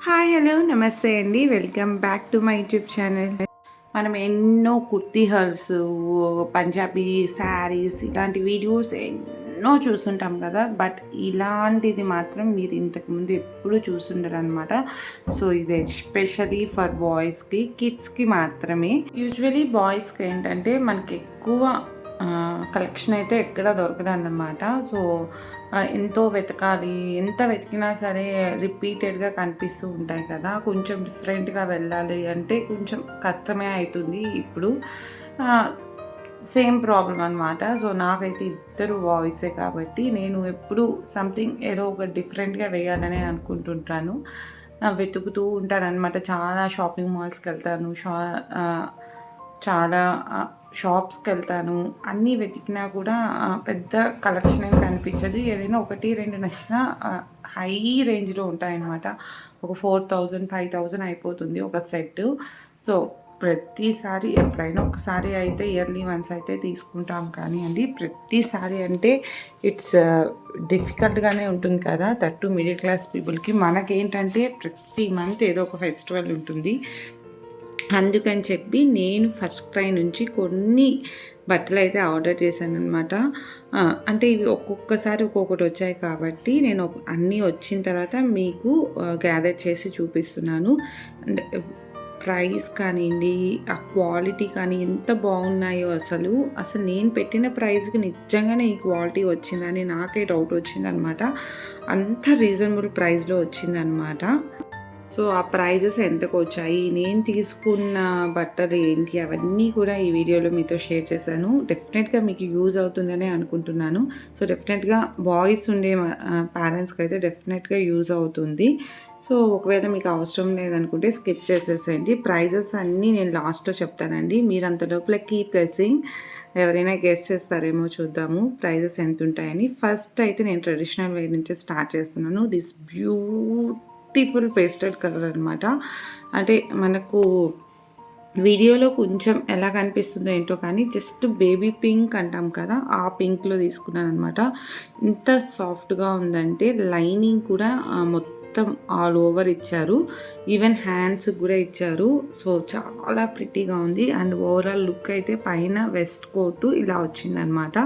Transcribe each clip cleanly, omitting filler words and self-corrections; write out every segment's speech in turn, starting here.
Hi hello నమస్తే అండి. Welcome back to my YouTube channel. మనం ఎన్నో కుర్తీ హల్స్, పంజాబీ శారీస్ ఇలాంటి వీడియోస్ ఎన్నో చూస్తుంటాం కదా. బట్ ఇలాంటిది మాత్రం మీరు ఇంతకుముందు ఎప్పుడూ చూసుండరు అనమాట. సో ఇది ఎస్పెషలీ ఫర్ బాయ్స్కి, కిడ్స్కి మాత్రమే. యూజువలీ బాయ్స్కి ఏంటంటే మనకి ఎక్కువ కలెక్షన్ అయితే ఎక్కడ దొరకదన్నమాట. సో ఎంతో వెతకాలి, ఎంత వెతికినా సరే రిపీటెడ్గా కనిపిస్తూ ఉంటాయి కదా. కొంచెం డిఫరెంట్గా వెళ్ళాలి అంటే కొంచెం కష్టమే అవుతుంది ఇప్పుడు. సేమ్ ప్రాబ్లం అనమాట. సో నాకైతే ఇద్దరు బాయ్సే కాబట్టి నేను ఎప్పుడు సంథింగ్ ఏదో ఒక డిఫరెంట్గా వేయాలని అనుకుంటుంటాను. వెతుకుతూ ఉంటానన్నమాట. చాలా షాపింగ్ మాల్స్కి వెళ్తాను, చాలా షాప్స్కి వెళ్తాను. అన్నీ వెతికినా కూడా పెద్ద కలెక్షన్ ఏమి కనిపించదు. ఏదైనా ఒకటి రెండు నచ్చినా హై రేంజ్లో ఉంటాయన్నమాట. ఒక 4000 5000 అయిపోతుంది ఒక సెట్. సో ప్రతిసారి ఎప్పుడైనా ఒకసారి అయితే ఇయర్లీ వన్స్ అయితే తీసుకుంటాం కానీ అండి, ప్రతిసారి అంటే ఇట్స్ డిఫికల్ట్గానే ఉంటుంది కదా. దట్టు మిడిల్ క్లాస్ పీపుల్కి. మనకేంటంటే ప్రతి మంత్ ఏదో ఒక ఫెస్టివల్ ఉంటుంది. అందుకని చెప్పి నేను ఫస్ట్ క్రై నుంచి కొన్ని బట్టలు అయితే ఆర్డర్ చేశాను అనమాట. అంటే ఇవి ఒక్కొక్కసారి ఒక్కొక్కటి వచ్చాయి కాబట్టి నేను అన్నీ వచ్చిన తర్వాత మీకు గ్యాదర్ చేసి చూపిస్తున్నాను. అండ్ ప్రైస్ కానివ్వండి, ఆ క్వాలిటీ కానీ ఎంత బాగున్నాయో అసలు నేను పెట్టిన ప్రైస్కి నిజంగానే ఈ క్వాలిటీ వచ్చిందని నాకే డౌట్ వచ్చిందనమాట. అంత రీజనబుల్ ప్రైస్లో వచ్చిందనమాట. సో ఆ ప్రైజెస్ ఎంతకు వచ్చాయి, నేను తీసుకున్న బట్టలు ఏంటి, అవన్నీ కూడా ఈ వీడియోలో మీతో షేర్ చేశాను. డెఫినెట్గా మీకు యూజ్ అవుతుందని అనుకుంటున్నాను. సో డెఫినెట్గా బాయ్స్ ఉండే పేరెంట్స్కి అయితే డెఫినెట్గా యూజ్ అవుతుంది. సో ఒకవేళ మీకు అవసరం లేదనుకుంటే స్కిప్ చేసేసేయండి. ప్రైజెస్ అన్నీ నేను లాస్ట్లో చెప్తానండి. మీరు అంత లోపల కీప్ గెస్సింగ్. ఎవరైనా గెస్ చేస్తారేమో చూద్దాము ప్రైజెస్ ఎంత ఉంటాయని. ఫస్ట్ అయితే నేను ట్రెడిషనల్ వేర్ నుంచి స్టార్ట్ చేస్తున్నాను. దిస్ బ్యూటిఫుల్ పేస్టల్ కలర్ అనమాట. అంటే మనకు వీడియోలో కొంచెం ఎలా కనిపిస్తుందో ఏంటో కానీ జస్ట్ బేబీ పింక్ అంటాం కదా, ఆ పింక్లో తీసుకున్నాను అనమాట. ఇంత సాఫ్ట్గా ఉందంటే లైనింగ్ కూడా మొత్తం ఆల్ ఓవర్ ఇచ్చారు. ఈవెన్ హ్యాండ్స్ కూడా ఇచ్చారు. సో చాలా ప్రిటీగా ఉంది. అండ్ ఓవరాల్ లుక్ అయితే పైన వెస్ట్ కోటు ఇలా వచ్చిందనమాట.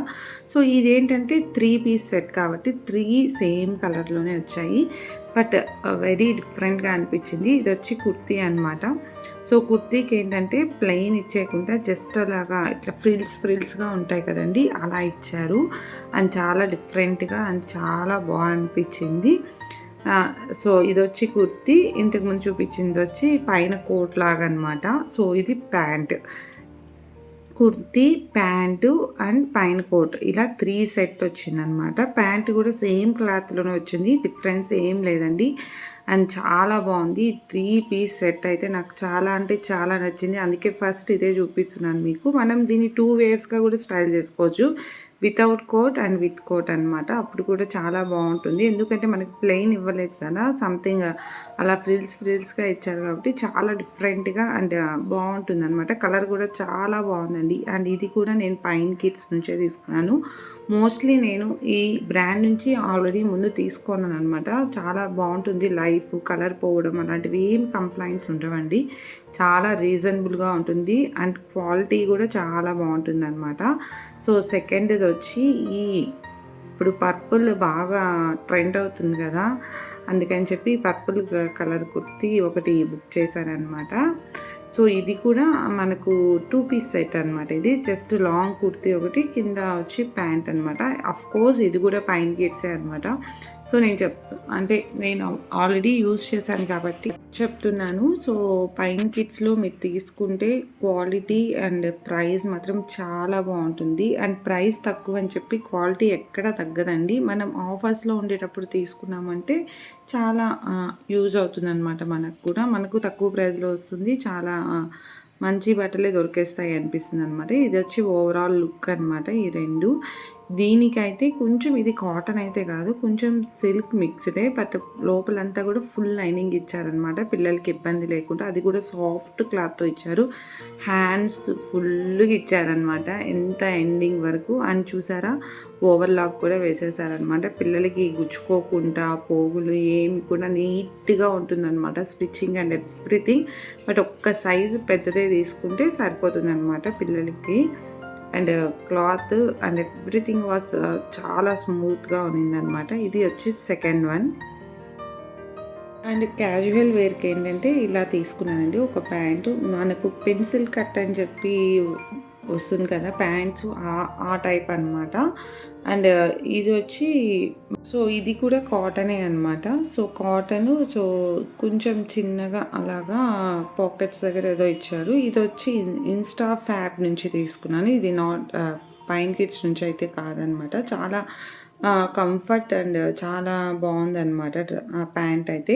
సో ఇదేంటంటే 3 పీస్ సెట్ కాబట్టి 3 సేమ్ కలర్లోనే వచ్చాయి. బట్ వెరీ డిఫరెంట్గా అనిపించింది. ఇది వచ్చి కుర్తీ అనమాట. సో కుర్తీకి ఏంటంటే ప్లెయిన్ ఇచ్చేయకుండా జస్ట్ అలాగా ఇట్లా ఫ్రిల్స్గా ఉంటాయి కదండి, అలా ఇచ్చారు. అండ్ చాలా డిఫరెంట్గా అండ్ చాలా బాగా అనిపించింది. సో ఇది వచ్చి కుర్తీ. ఇంతకుముందు చూపించింది వచ్చి పైన కోట్ లాగా అనమాట. సో ఇది ప్యాంట్, కుర్తీ, ప్యాంటు అండ్ పైన కోట్, ఇలా 3 సెట్ వచ్చిందనమాట. ప్యాంట్ కూడా సేమ్ క్లాత్లోనే వచ్చింది, డిఫరెన్స్ ఏం లేదండి. అండ్ చాలా బాగుంది. 3 పీస్ సెట్ అయితే నాకు చాలా అంటే చాలా నచ్చింది. అందుకే ఫస్ట్ ఇదే చూపిస్తున్నాను మీకు. మనం దీన్ని 2 వేవ్స్గా కూడా స్టైల్ చేసుకోవచ్చు, without coat and with coat అనమాట. అప్పుడు కూడా చాలా బాగుంటుంది. ఎందుకంటే మనకి ప్లెయిన్ ఇవ్వలేదు కదా, సంథింగ్ అలా ఫ్రిల్స్గా ఇచ్చారు కాబట్టి చాలా డిఫరెంట్గా అండ్ బాగుంటుంది అనమాట. కలర్ కూడా చాలా బాగుందండి. అండ్ ఇది కూడా నేను పైన్ కిడ్స్ నుంచే తీసుకున్నాను. మోస్ట్లీ నేను ఈ బ్రాండ్ నుంచి ఆల్రెడీ ముందు తీసుకున్నాను అనమాట. చాలా బాగుంటుంది. లైఫ్, కలర్ పోవడం అలాంటివి ఏం కంప్లైంట్స్ ఉండవండి. చాలా రీజనబుల్గా ఉంటుంది అండ్ క్వాలిటీ కూడా చాలా బాగుంటుంది అనమాట. సో సెకండ్ది వచ్చి ఇప్పుడు పర్పుల్ బాగా ట్రెండ్ అవుతుంది కదా, అందుకని చెప్పి పర్పుల్ కలర్ కుర్తీ ఒకటి బుక్ చేశానమాట. సో ఇది కూడా మనకు 2 పీస్ సెట్ అనమాట. ఇది జస్ట్ లాంగ్ కుర్తీ ఒకటి, కింద వచ్చి ప్యాంట్ అనమాట. కోర్స్ ఇది కూడా పైన కిడ్సే అనమాట. సో నేను ఆల్రెడీ యూజ్ చేశాను కాబట్టి చెప్తున్నాను. సో పైన కిడ్స్లో మీరు తీసుకుంటే క్వాలిటీ అండ్ ప్రైస్ మాత్రం చాలా బాగుంటుంది. అండ్ ప్రైస్ తక్కువ అని చెప్పి క్వాలిటీ ఎక్కడ తగ్గదండి. మనం ఆఫర్స్లో ఉండేటప్పుడు తీసుకున్నామంటే చాలా యూజ్ అవుతుంది అనమాట. మనకు తక్కువ ప్రైస్లో వస్తుంది. చాలా మంచి బట్టలే దొరికేస్తాయి అనిపిస్తుంది అనమాట. ఇది వచ్చి ఓవరాల్ లుక్ అనమాట. ఈ రెండు దీనికైతే కొంచెం ఇది కాటన్ అయితే కాదు, కొంచెం సిల్క్ మిక్స్డే, బట్ లోపలంతా కూడా ఫుల్ లైనింగ్ ఇచ్చారనమాట పిల్లలకి ఇబ్బంది లేకుండా. అది కూడా సాఫ్ట్ క్లాత్తో ఇచ్చారు, హ్యాండ్స్ ఫుల్గా ఇచ్చారనమాట ఎంత ఎండింగ్ వరకు. అని చూసారా ఓవర్లాక్ కూడా వేసేసారనమాట, పిల్లలకి గుచ్చుకోకుండా పోగులు ఏమి కూడా నీట్గా ఉంటుందన్నమాట స్టిచ్చింగ్ అండ్ ఎవ్రీథింగ్. బట్ ఒక్క సైజు పెద్దదే తీసుకుంటే సరిపోతుందన్నమాట పిల్లలకి. And cloth and everything was చాలా స్మూత్గా ఉన్నిందనమాట. ఇది వచ్చి సెకండ్ వన్. అండ్ క్యాజువల్ వేర్కి ఏంటంటే ఇలా తీసుకున్నానండి ఒక ప్యాంటు. మనకు పెన్సిల్ కట్ అని చెప్పి వస్తుంది కదా ప్యాంట్స్, ఆ టైప్ అనమాట. అండ్ ఇది వచ్చి సో ఇది కూడా కాటనే అనమాట. సో కాటను, సో కొంచెం చిన్నగా అలాగా పాకెట్స్ దగ్గర ఏదో ఇచ్చారు. ఇది వచ్చి ఇన్స్టా ఫ్యాబ్ నుంచి తీసుకున్నాను. ఇది నాట్ పైన్ కిడ్స్ నుంచి అయితే కాదనమాట. చాలా కంఫర్ట్ అండ్ చాలా బాగుందన్నమాట ప్యాంట్ అయితే.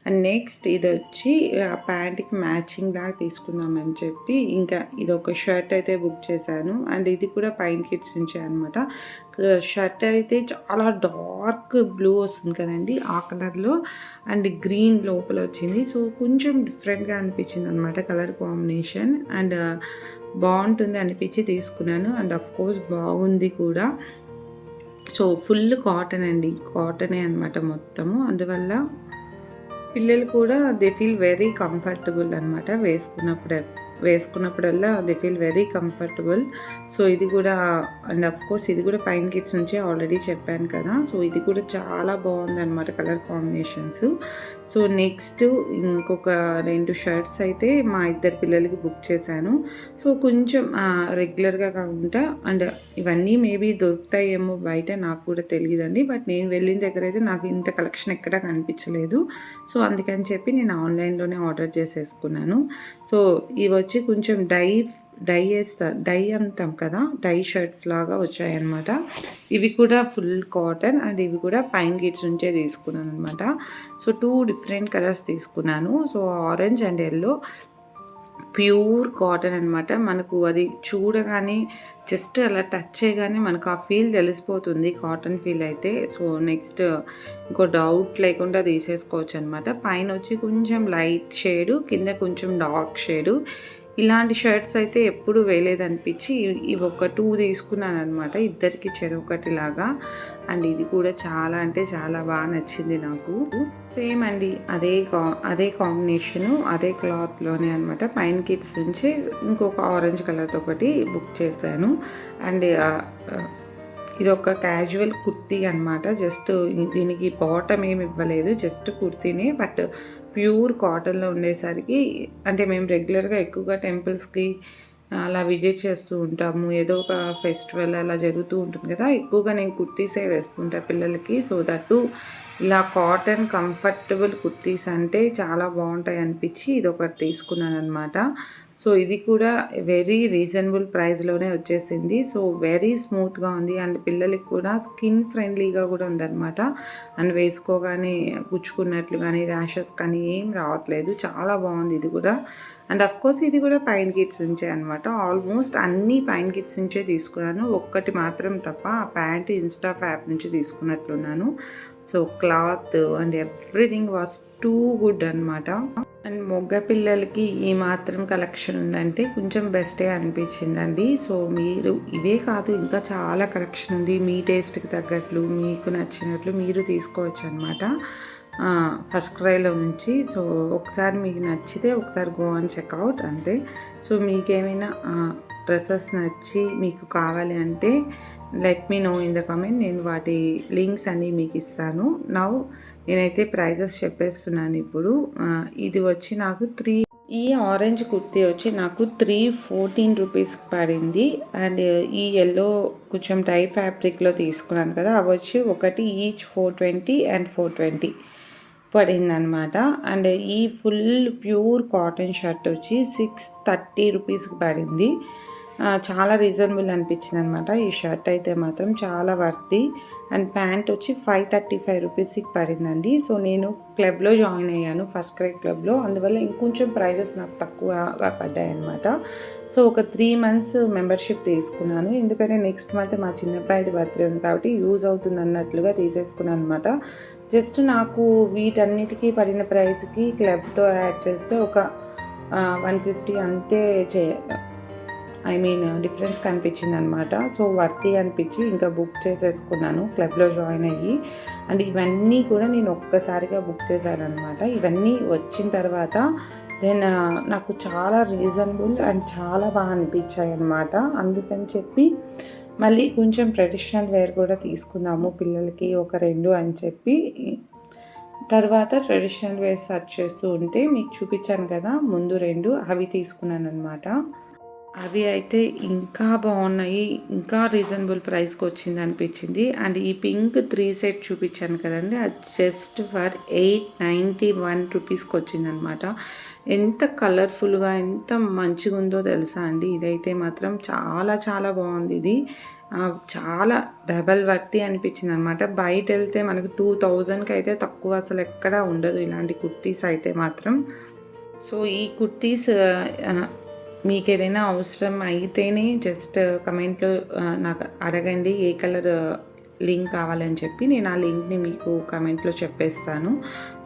అండ్ నెక్స్ట్ ఇది వచ్చి ఆ ప్యాంట్కి మ్యాచింగ్ లాగా తీసుకుందామని చెప్పి ఇంకా ఇది ఒక షర్ట్ అయితే బుక్ చేశాను. అండ్ ఇది కూడా పైన్ కిడ్స్ నుంచే అనమాట. షర్ట్ అయితే చాలా డార్క్ బ్లూ వస్తుంది కదండి ఆ కలర్లో, అండ్ గ్రీన్ లోపల వచ్చింది. సో కొంచెం డిఫరెంట్గా అనిపించింది అనమాట కలర్ కాంబినేషన్. అండ్ బాగుంటుంది అనిపించి తీసుకున్నాను. అండ్ అఫ్ కోర్స్ బాగుంది కూడా. సో ఫుల్ కాటన్ అండి, కాటనే అనమాట మొత్తము. అందువల్ల పిల్లలు కూడా దే ఫీల్ వెరీ కంఫర్టబుల్ అనమాట వేసుకున్నప్పుడల్లా they feel very comfortable. So ఇది కూడా, అండ్ అఫ్ కోర్స్ ఇది కూడా పైన్ కిడ్స్ నుంచే ఆల్రెడీ చెప్పాను కదా. సో ఇది కూడా చాలా బాగుందన్నమాట కలర్ కాంబినేషన్స్. సో నెక్స్ట్ ఇంకొక 2 షర్ట్స్ అయితే మా ఇద్దరు పిల్లలకి బుక్ చేశాను. సో కొంచెం రెగ్యులర్గా కాకుండా, అండ్ ఇవన్నీ మేబీ దొరుకుతాయేమో బయట, నాకు కూడా తెలియదండి. బట్ నేను వెళ్ళిన దగ్గర అయితే నాకు ఇంత కలెక్షన్ ఎక్కడా కనిపించలేదు. సో అందుకని చెప్పి నేను ఆన్లైన్లోనే ఆర్డర్ చేసేసుకున్నాను. సో ఇవి వచ్చి కొంచెం డై అంటాం కదా, డై షర్ట్స్ లాగా వచ్చాయన్నమాట. ఇవి కూడా ఫుల్ కాటన్, అండ్ ఇవి కూడా పైన్ కిడ్స్ నుంచే తీసుకున్నాను అనమాట. సో 2 డిఫరెంట్ కలర్స్ తీసుకున్నాను. So orange and yellow, pure cotton అనమాట. మనకు అది చూడగానే జస్ట్ అలా టచ్ చేయగానే మనకు ఆ ఫీల్ తెలిసిపోతుంది, కాటన్ ఫీల్ అయితే. సో నెక్స్ట్ ఇంకో డౌట్ లేకుండా తీసేసుకోవచ్చు అనమాట. పైన వచ్చి కొంచెం లైట్ షేడు, కింద కొంచెం డార్క్ షేడు. ఇలాంటి షర్ట్స్ అయితే ఎప్పుడు వేయలేదనిపించి ఇవి ఒక 2 తీసుకున్నాను అనమాట, ఇద్దరికి చెరొకటి లాగా. అండ్ ఇది కూడా చాలా అంటే చాలా బాగా నచ్చింది నాకు. సేమ్ అండి, అదే కాంబినేషను, అదే క్లాత్లోనే అనమాట. పైన్ కిడ్స్ నుంచి ఇంకొక ఆరెంజ్ కలర్తో ఒకటి బుక్ చేశాను. అండ్ ఇది ఒక క్యాజువల్ కుర్తీ అనమాట. జస్ట్ దీనికి బాటమ్ ఏమి ఇవ్వలేదు, జస్ట్ కుర్తీనే. బట్ ప్యూర్ కాటన్లో ఉండేసరికి, అంటే మేము రెగ్యులర్గా ఎక్కువగా టెంపుల్స్కి అలా విజిట్ చేస్తూ ఉంటాము, ఏదో ఒక ఫెస్టివల్ అలా జరుగుతూ ఉంటుంది కదా, ఎక్కువగా నేను కుర్తీసే వేస్తుంటా పిల్లలకి. సో దట్టు ఇలా కాటన్ కంఫర్టబుల్ కుర్తీస్ అంటే చాలా బాగుంటాయి అనిపించి ఇది ఒకటి తీసుకున్నాను అనమాట. సో ఇది కూడా వెరీ రీజనబుల్ ప్రైస్లోనే వచ్చేసింది. సో వెరీ స్మూత్గా ఉంది, అండ్ పిల్లలకి కూడా స్కిన్ ఫ్రెండ్లీగా కూడా ఉందన్నమాట. అండ్ వేసుకోగానే గుచ్చుకున్నట్లు కానీ ర్యాషెస్ కానీ ఏం రావట్లేదు, చాలా బాగుంది ఇది కూడా. అండ్ అఫ్ కోర్స్ ఇది కూడా పైన్ కిడ్స్ నుంచే అనమాట. ఆల్మోస్ట్ అన్నీ పైన్ కిడ్స్ నుంచే తీసుకున్నాను, ఒక్కటి మాత్రం తప్ప ఆ ప్యాంట్ ఇన్స్టా ఫ్యాబ్ నుంచి తీసుకున్నట్లున్నాను. So cloth and everything was too good అనమాట. అండ్ మొగ్గ పిల్లలకి ఈ మాత్రం కలెక్షన్ ఉందంటే కొంచెం బెస్టే అనిపించిందండి. సో మీరు ఇవే కాదు, ఇంకా చాలా కలెక్షన్ ఉంది, మీ టేస్ట్కి తగ్గట్లు మీకు నచ్చినట్లు మీరు తీసుకోవచ్చు అనమాట ఫస్ట్ క్రైలో నుంచి. సో ఒకసారి మీకు నచ్చితే ఒకసారి గో అండ్ చెక్అవుట్ అంతే. సో మీకేమైనా డ్రెస్సెస్ నచ్చి మీకు కావాలి అంటే let me know in the comment, నేను వాటి లింక్స్ అన్నీ మీకు ఇస్తాను. నేనైతే ప్రైజెస్ చెప్పేస్తున్నాను ఇప్పుడు. ఇది వచ్చి నాకు ఈ ఆరెంజ్ కుర్తీ వచ్చి నాకు 314 రూపీస్కి పడింది. అండ్ ఈ ఎల్లో కొంచెం టై ఫ్యాబ్రిక్లో తీసుకున్నాను కదా, అవి వచ్చి ఒకటి ఈచ్ 420 అండ్ 420 పడిందనమాట. అండ్ ఈ ఫుల్ ప్యూర్ కాటన్ షర్ట్ వచ్చి 630 రూపీస్కి పడింది. చాలా రీజనబుల్ అనిపించింది అనమాట. ఈ షర్ట్ అయితే మాత్రం చాలా వర్తి. అండ్ ప్యాంట్ వచ్చి 535 రూపీస్కి పడిందండి. సో నేను క్లబ్లో జాయిన్ అయ్యాను, ఫస్ట్ క్రై క్లబ్లో. అందువల్ల ఇంకొంచెం ప్రైజెస్ నాకు తక్కువగా పడ్డాయి అనమాట. సో ఒక 3 months మెంబర్షిప్ తీసుకున్నాను, ఎందుకంటే నెక్స్ట్ మంత్ మా చిన్నబ్బాయిది బర్త్డే ఉంది కాబట్టి యూజ్ అవుతుంది అన్నట్లుగా తీసేసుకున్నాను అనమాట. జస్ట్ నాకు వీటన్నిటికీ పడిన ప్రైస్కి క్లబ్తో యాడ్ చేస్తే ఒక 150 అంతే డిఫరెన్స్ కనిపించింది అనమాట. సో వర్తి అనిపించి ఇంకా బుక్ చేసేసుకున్నాను క్లబ్లో జాయిన్ అయ్యి. అండ్ ఇవన్నీ కూడా నేను ఒక్కసారిగా బుక్ చేశాను అనమాట. ఇవన్నీ వచ్చిన తర్వాత దెన్ నాకు చాలా రీజనబుల్ అండ్ చాలా బాగా అనిపించాయి అనమాట. అందుకని చెప్పి మళ్ళీ కొంచెం ట్రెడిషనల్ వేర్ కూడా తీసుకుందాము పిల్లలకి ఒక 2 అని చెప్పి తర్వాత ట్రెడిషనల్ వేర్ సెర్చ్ చేస్తూ ఉంటే మీకు చూపించాను కదా ముందు 2 అవి తీసుకున్నాను అనమాట. అవి అయితే ఇంకా బాగున్నాయి, ఇంకా రీజనబుల్ ప్రైస్కి వచ్చింది అనిపించింది. అండ్ ఈ పింక్ 3 సెట్ చూపించాను కదండి, అది జస్ట్ ఫర్ 891 రూపీస్కి వచ్చిందనమాట. ఎంత కలర్ఫుల్గా ఎంత మంచిగా ఉందో తెలుసా అండి. ఇదైతే మాత్రం చాలా చాలా బాగుంది. ఇది చాలా డబల్ వర్తి అనిపించింది అనమాట. బయట వెళ్తే మనకు 2000కి అయితే తక్కువ అసలు ఎక్కడా ఉండదు ఇలాంటి కుర్తీస్ అయితే మాత్రం. సో ఈ కుర్తీస్ మీకు ఏదైనా అవసరం అయితేనే జస్ట్ కమెంట్లో నాకు అడగండి ఏ కలర్ లింక్ కావాలని చెప్పి, నేను ఆ లింక్ని మీకు కమెంట్లో చెప్పేస్తాను.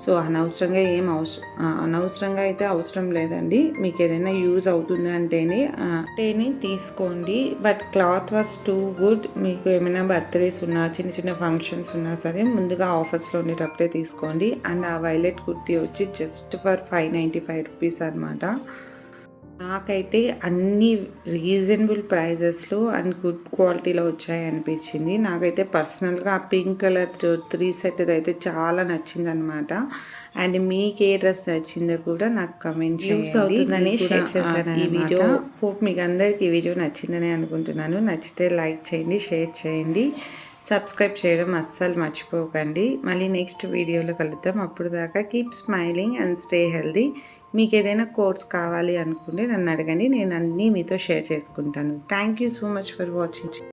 సో అనవసరంగా అయితే అవసరం లేదండి. మీకు ఏదైనా యూజ్ అవుతుంది అంటేనే తీసుకోండి. But cloth was too good. మీకు ఏమైనా బర్త్డేస్ ఉన్నా చిన్న చిన్న ఫంక్షన్స్ ఉన్నా సరే ముందుగా ఆఫర్స్లో ఉండేటప్పుడే తీసుకోండి. అండ్ ఆ వైలెట్ కుర్తీ వచ్చి జస్ట్ ఫర్ 595 రూపీస్ అనమాట. నాకైతే అన్ని రీజనబుల్ ప్రైజెస్లో అండ్ గుడ్ క్వాలిటీలో వచ్చాయి అనిపించింది. నాకైతే పర్సనల్గా ఆ పింక్ కలర్ 3 సెట్ అయితే చాలా నచ్చింది అనమాట. అండ్ మీకు ఏ డ్రెస్ నచ్చిందో కూడా నాకు కమెంట్ చేయండి. ఈ వీడియో హోప్ మీకు అందరికీ ఈ వీడియో నచ్చిందని అనుకుంటున్నాను. నచ్చితే లైక్ చేయండి, షేర్ చేయండి, సబ్స్క్రైబ్ చేయడం అస్సలు మర్చిపోకండి. మళ్ళీ నెక్స్ట్ వీడియోలో కలుద్దాం. అప్పుడు దాకా keep smiling and stay healthy. మీకు ఏదైనా కోర్స్ కావాలి అనుకుంటే నన్ను అడగండి, నేను అన్నీ మీతో షేర్ చేసుకుంటాను. Thank you so much for watching.